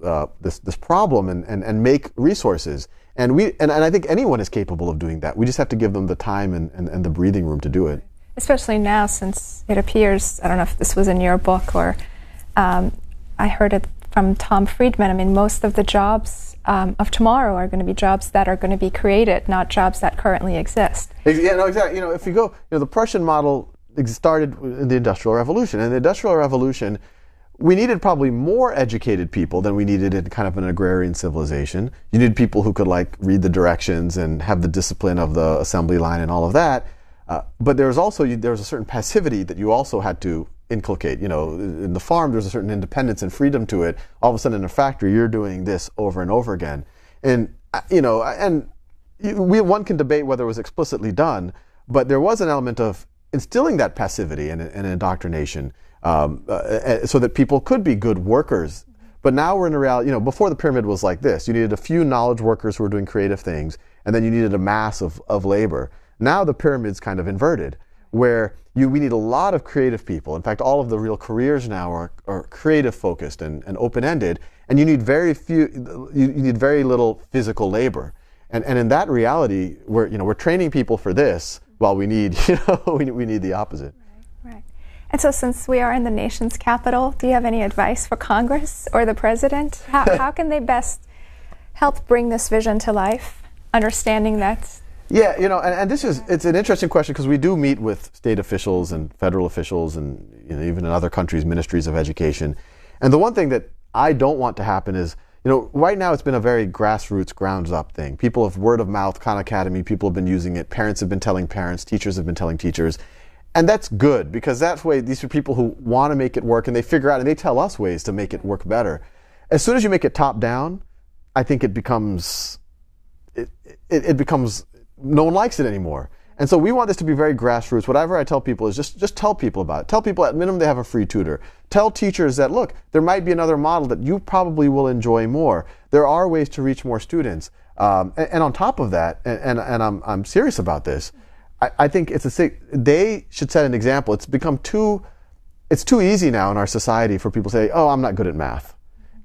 problem and make resources. And I think anyone is capable of doing that. We just have to give them the time and the breathing room to do it. Especially now, since it appears, I don't know if this was in your book or I heard it from Tom Friedman. I mean, most of the jobs of tomorrow are going to be jobs that are going to be created, not jobs that currently exist. Yeah, no, exactly. If you go, the Prussian model started in the Industrial Revolution. And the Industrial Revolution, we needed probably more educated people than we needed in kind of an agrarian civilization. You needed people who could read the directions and have the discipline of the assembly line and all of that. But there was a certain passivity that you also had to inculcate. In the farm, there's a certain independence and freedom to it. All of a sudden in a factory, you're doing this over and over again. And, one can debate whether it was explicitly done, but there was an element of instilling that passivity and indoctrination so that people could be good workers. But now we're in a reality, before the pyramid was like this. You needed a few knowledge workers who were doing creative things, and then you needed a mass of labor. Now the pyramid's kind of inverted, where we need a lot of creative people. In fact, all of the real careers now are creative focused and open-ended, and you need very little physical labor. And in that reality, we're training people for this while we need we need the opposite. Right. And so, since we are in the nation's capital, do you have any advice for Congress or the president? How can they best help bring this vision to life, understanding that Yeah, and it's an interesting question because we do meet with state officials and federal officials and even in other countries, ministries of education. And the one thing that I don't want to happen is, right now it's been a very grassroots, grounds up thing. People have word of mouth, Khan Academy, people have been using it, parents have been telling parents, teachers have been telling teachers. And that's good because that's way these are people who want to make it work and they figure out and they tell us ways to make it work better. As soon as you make it top down, I think it becomes no one likes it anymore. And so we want this to be very grassroots. Whatever I tell people is just tell people about it. Tell people at minimum they have a free tutor. Tell teachers that, look, there might be another model that you probably will enjoy more. There are ways to reach more students. And on top of that, and I'm serious about this, I think they should set an example. It's too easy now in our society for people to say, oh, I'm not good at math.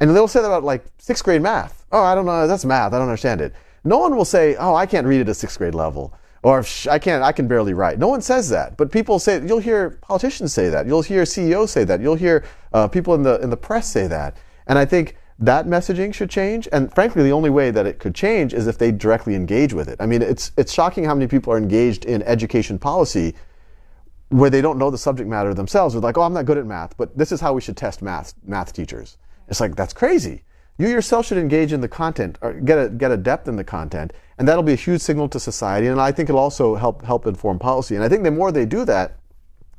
And they'll say that about like 6th grade math. Oh, I don't know, that's math, I don't understand it. No one will say, oh, I can't read at a 6th grade level. Or I can barely write. No one says that. But people say, you'll hear politicians say that. You'll hear CEOs say that. You'll hear people in the press say that. And I think that messaging should change. And frankly, the only way that it could change is if they directly engage with it. I mean, it's shocking how many people are engaged in education policy where they don't know the subject matter themselves. They're like, oh, I'm not good at math, but this is how we should test math teachers. It's like, that's crazy. You yourself should engage in the content, or get a depth in the content, and that'll be a huge signal to society, and I think it'll also help inform policy. And I think the more they do that,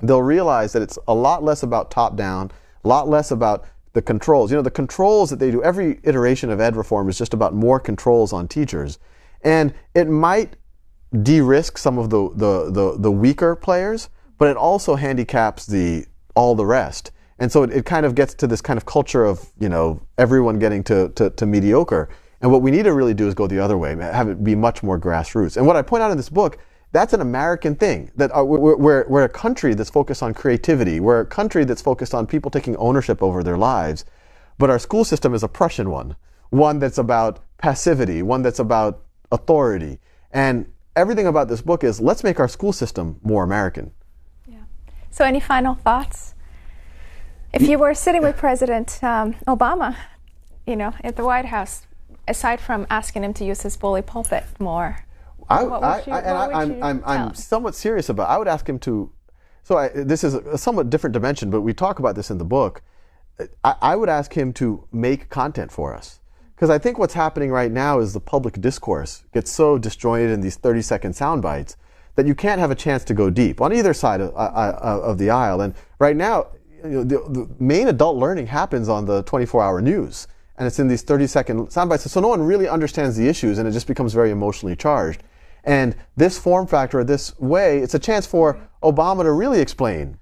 they'll realize that it's a lot less about top-down, a lot less about the controls. The controls that they do, every iteration of ed reform is just about more controls on teachers. And it might de-risk some of the weaker players, but it also handicaps all the rest. And so it kind of gets to this kind of culture of, everyone getting to mediocre. And what we need to really do is go the other way, have it be much more grassroots. And what I point out in this book, that's an American thing. That we're a country that's focused on creativity. We're a country that's focused on people taking ownership over their lives. But our school system is a Prussian one that's about passivity, one that's about authority. And everything about this book is, let's make our school system more American. Yeah. So any final thoughts? If you were sitting with President Obama, at the White House, aside from asking him to use his bully pulpit more, I'm somewhat serious about. I would ask him to. This is a somewhat different dimension, but we talk about this in the book. I would ask him to make content for us, because I think what's happening right now is the public discourse gets so disjointed in these 30-second sound bites that you can't have a chance to go deep on either side of the aisle. And right now, the main adult learning happens on the 24-hour news, and it's in these 30-second sound bites. So no one really understands the issues, and it just becomes very emotionally charged. And this form factor, this way, it's a chance for Obama to really explain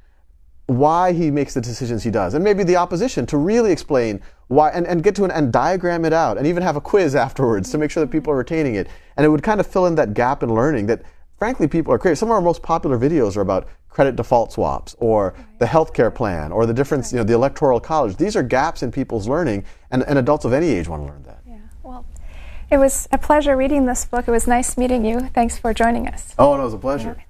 why he makes the decisions he does, and maybe the opposition to really explain why, and get to and diagram it out, and even have a quiz afterwards to make sure that people are retaining it. And it would kind of fill in that gap in learning that, frankly, people are crazy. Some of our most popular videos are about credit default swaps, or the healthcare plan, or the difference, the electoral college. These are gaps in people's learning, and adults of any age want to learn that. Yeah. Well, it was a pleasure reading this book. It was nice meeting you. Thanks for joining us. Oh, no, it was a pleasure. Yeah.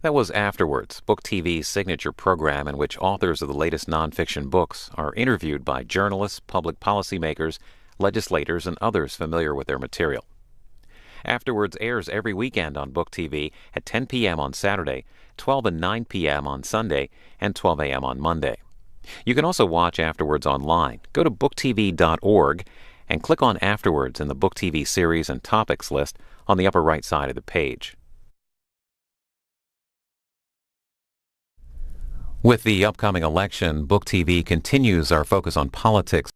That was Afterwards, Book TV's signature program in which authors of the latest nonfiction books are interviewed by journalists, public policymakers, legislators, and others familiar with their material. Afterwards airs every weekend on Book TV at 10 p.m. on Saturday, 12 and 9 p.m. on Sunday, and 12 a.m. on Monday. You can also watch Afterwards online. Go to booktv.org and click on Afterwards in the Book TV series and topics list on the upper right side of the page. With the upcoming election, Book TV continues our focus on politics.